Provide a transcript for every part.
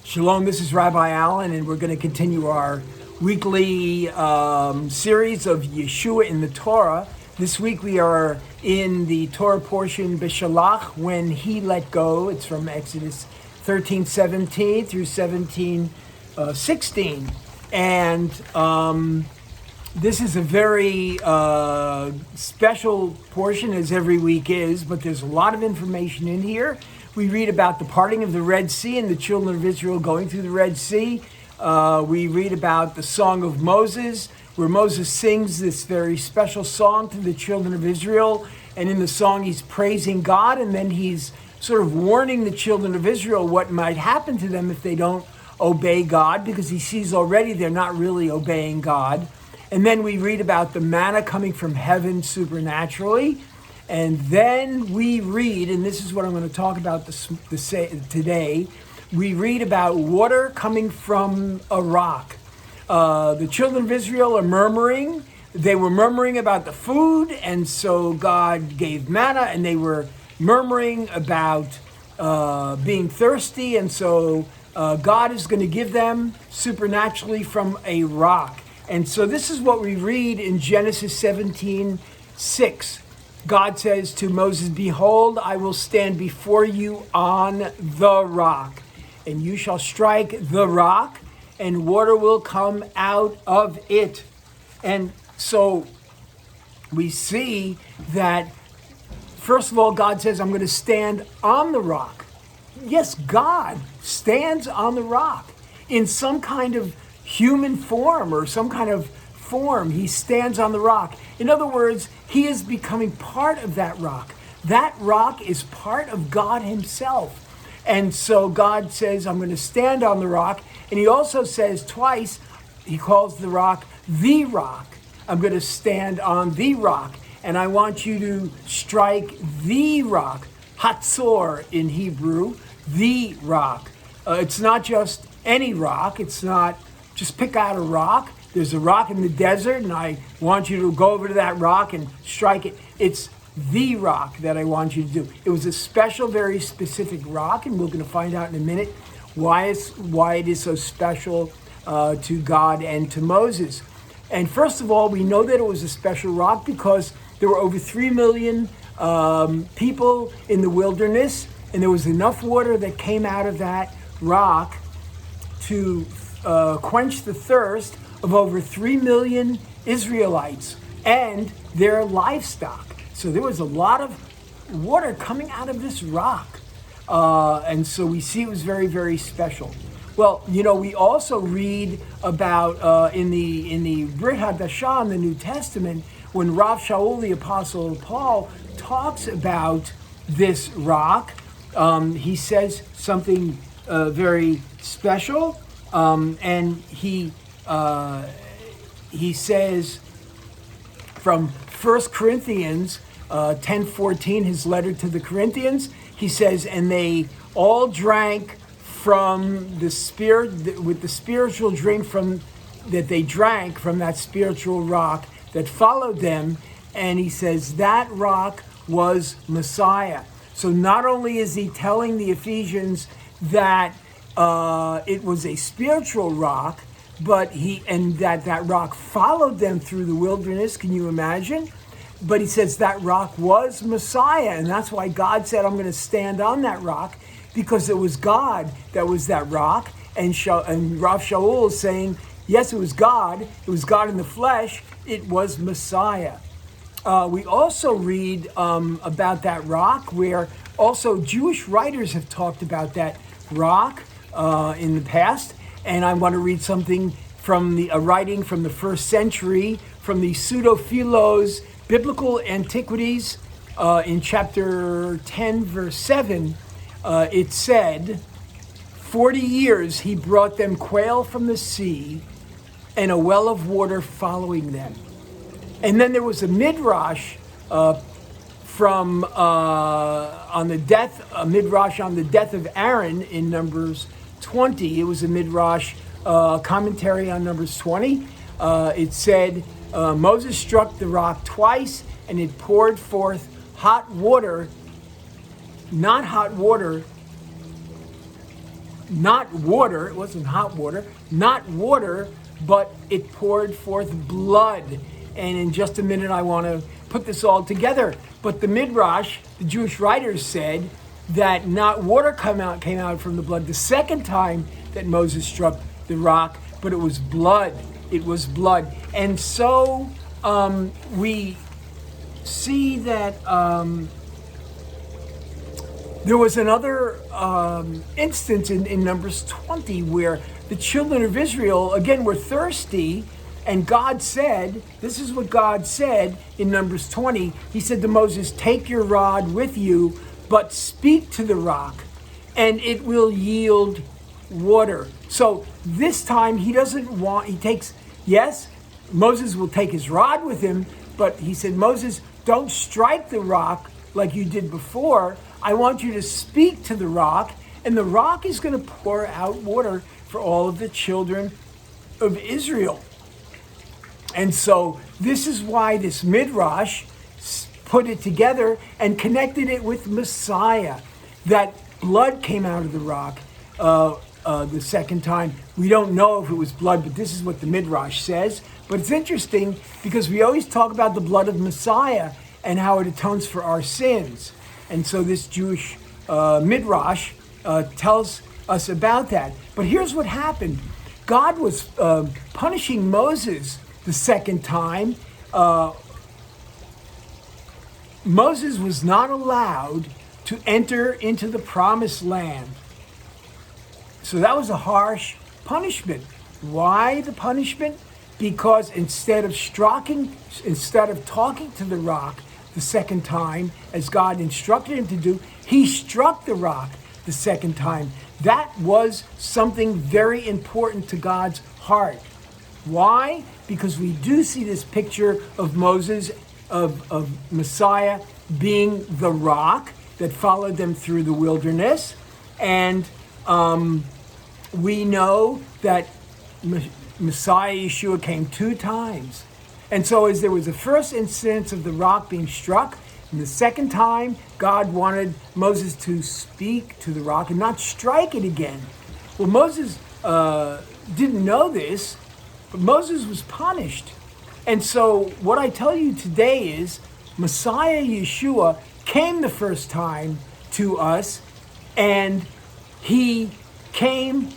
Shalom, this is Rabbi Allen, and we're going to continue our weekly series of Yeshua in the Torah. This week we are in the Torah portion, Beshalach, when he let go. It's from Exodus 13:17 through 17:16. And this is a very special portion, as every week is, but there's a lot of information in here. We read about the parting of the Red Sea and the children of Israel going through the Red Sea. We read about the Song of Moses, where Moses sings this very special song to the children of Israel. And in the song, he's praising God, and then he's sort of warning the children of Israel what might happen to them if they don't obey God, because he sees already they're not really obeying God. And then we read about the manna coming from heaven supernaturally. And then we read, and this is what I'm going to talk about today, we read about water coming from a rock. The children of Israel are murmuring. They were murmuring about the food, and so God gave manna, and they were murmuring about being thirsty, and so God is going to give them supernaturally from a rock. And so this is what we read in Genesis 17:6. God says to Moses, "Behold, I will stand before you on the rock, and you shall strike the rock, and water will come out of it." And so we see that, first of all, God says, "I'm going to stand on the rock." Yes, God stands on the rock in some kind of human form or some kind of form. He stands on the rock. In other words, he is becoming part of that rock. That rock is part of God himself. And so God says, "I'm going to stand on the rock." And he also says twice, he calls the rock the rock. "I'm going to stand on the rock, and I want you to strike the rock." Hatzor in Hebrew, the rock. It's not just any rock. It's not just pick out a rock. There's a rock in the desert, and I want you to go over to that rock and strike it. It's the rock that I want you to do. It was a special, very specific rock, and we're going to find out in a minute why it is so special to God and to Moses. And first of all, we know that it was a special rock because there were over 3 million people in the wilderness, and there was enough water that came out of that rock to quench the thirst of over 3 million Israelites and their livestock. So there was a lot of water coming out of this rock. And so we see it was very, very special. Well, we also read about in the Brit Hadashah in the New Testament, when Rav Shaul, the Apostle Paul, talks about this rock, he says something very special. And he says from 1 Corinthians 10:14, his letter to the Corinthians, he says, "And they all drank from the spirit, with the spiritual drink that they drank from that spiritual rock that followed them." And he says that rock was Messiah. So not only is he telling the Ephesians that it was a spiritual rock, but that rock followed them through the wilderness. Can you imagine? But he says that rock was Messiah, and that's why God said, "I'm going to stand on that rock," because it was God that was that rock. And Rav Shaul is saying, yes, it was God. It was God in the flesh. It was Messiah. We also read about that rock, where also Jewish writers have talked about that rock in the past. And I want to read something from a writing from the 1st century, from the Pseudo-Philos Biblical Antiquities, in chapter 10, verse 7. It said, 40 years he brought them quail from the sea and a well of water following them. And then there was a midrash from on the death of Aaron in Numbers 20. It was a midrash commentary on Numbers 20. It said Moses struck the rock twice, and it poured forth hot water, not hot water, not water, it wasn't hot water, not water, but it poured forth blood. And in just a minute, I want to put this all together. But the Midrash, the Jewish writers said that not water came out from the blood the second time that Moses struck the rock, but it was blood. It was blood. And so we see that there was another instance in Numbers 20 where the children of Israel, again, were thirsty, and God said, this is what God said in Numbers 20. He said to Moses, take your rod with you, but speak to the rock, and it will yield water. So this time Moses will take his rod with him, but he said, Moses, don't strike the rock like you did before. I want you to speak to the rock, and the rock is going to pour out water for all of the children of Israel. And so this is why this Midrash put it together and connected it with Messiah. That blood came out of the rock the second time. We don't know if it was blood, but this is what the Midrash says. But it's interesting because we always talk about the blood of Messiah and how it atones for our sins. And so this Jewish Midrash tells us about that. But here's what happened. God was punishing Moses the second time. Moses was not allowed to enter into the promised land. So that was a harsh punishment. Why the punishment? Because instead of talking to the rock the second time, as God instructed him to do, he struck the rock the second time. That was something very important to God's heart. Why? Because we do see this picture of Moses, of Messiah being the rock that followed them through the wilderness. And we know that Messiah Yeshua came 2 times. And so as there was the first instance of the rock being struck, and the second time God wanted Moses to speak to the rock and not strike it again. Well, Moses didn't know this, but Moses was punished. And so what I tell you today is Messiah Yeshua came the first time to us, and he came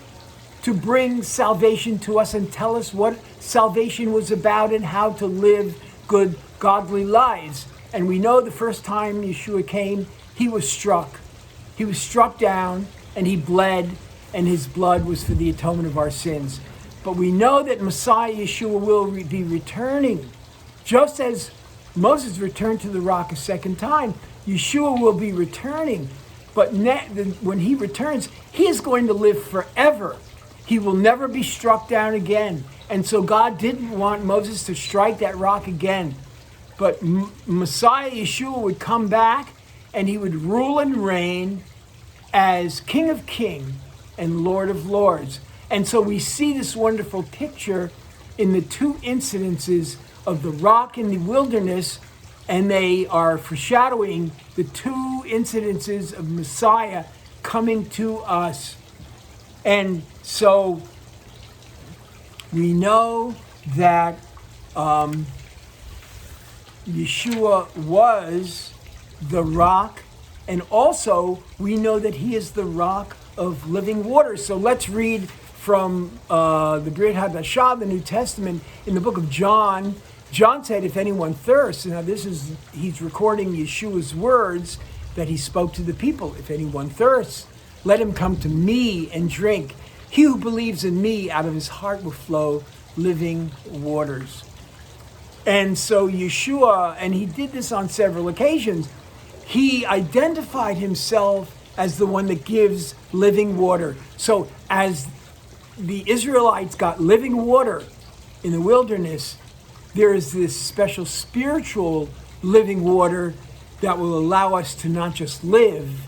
to bring salvation to us and tell us what salvation was about and how to live good, godly lives. And we know the first time Yeshua came, he was struck. He was struck down, and he bled, and his blood was for the atonement of our sins. But we know that Messiah Yeshua will be returning. Just as Moses returned to the rock a second time, Yeshua will be returning. But when he returns, he is going to live forever. He will never be struck down again. And so God didn't want Moses to strike that rock again. But Messiah Yeshua would come back, and he would rule and reign as King of Kings and Lord of Lords. And so we see this wonderful picture in the 2 incidences of the rock in the wilderness, and they are foreshadowing the 2 incidences of Messiah coming to us. And so we know that Yeshua was the rock, and also we know that he is the rock of living water. So let's read from the Brit Hadashah, the New Testament, in the book of John. John said, if anyone thirsts, now he's recording Yeshua's words that he spoke to the people. If anyone thirsts, let him come to me and drink. He who believes in me, out of his heart will flow living waters. And so Yeshua, and he did this on several occasions, he identified himself as the one that gives living water. So as the Israelites got living water in the wilderness, there is this special spiritual living water that will allow us to not just live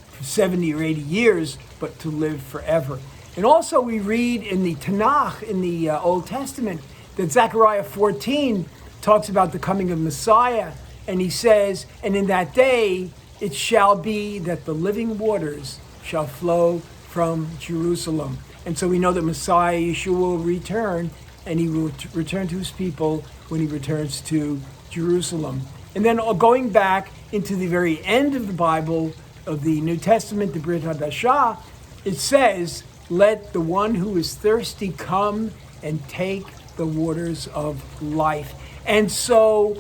for 70 or 80 years, but to live forever. And also we read in the Tanakh, in the Old Testament, that Zechariah 14 talks about the coming of Messiah. And he says, and in that day it shall be that the living waters shall flow from Jerusalem. And so we know that Messiah Yeshua will return, and he will return to his people when he returns to Jerusalem. And then going back into the very end of the Bible, of the New Testament, the Brit Hadashah, it says, "Let the one who is thirsty come and take the waters of life." And so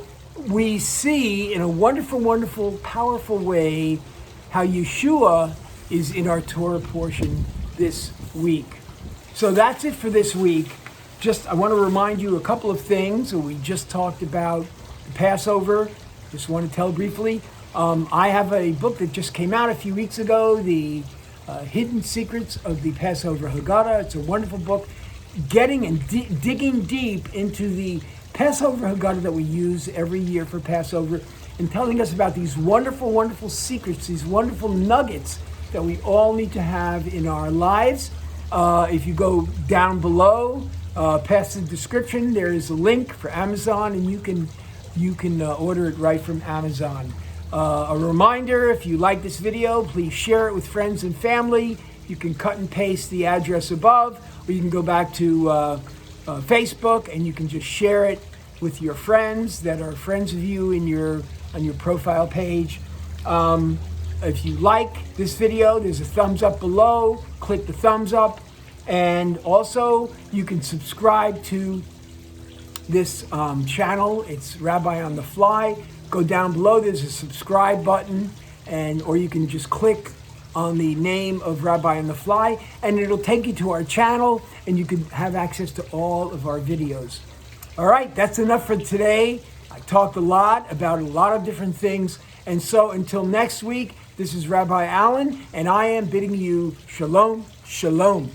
we see in a wonderful, wonderful, powerful way how Yeshua is in our Torah portion this week. So that's it for this week. I want to remind you a couple of things. We just talked about the Passover. Just want to tell briefly. I have a book that just came out a few weeks ago, The Hidden Secrets of the Passover Haggadah. It's a wonderful book, getting and digging deep into the Passover Haggadah that we use every year for Passover, and telling us about these wonderful, wonderful secrets, these wonderful nuggets that we all need to have in our lives. If you go down below, past the description, there is a link for Amazon, and you can order it right from Amazon. A reminder, if you like this video, please share it with friends and family. You can cut and paste the address above, or you can go back to Facebook, and you can just share it with your friends that are friends of you on your profile page. If you like this video, there's a thumbs up below. Click the thumbs up. And also, you can subscribe to this channel. It's Rabbi on the Fly. Go down below, there's a subscribe button, or you can just click on the name of Rabbi on the Fly, and it'll take you to our channel, and you can have access to all of our videos. All right, that's enough for today. I talked a lot about a lot of different things, and so until next week, this is Rabbi Allen, and I am bidding you shalom, shalom.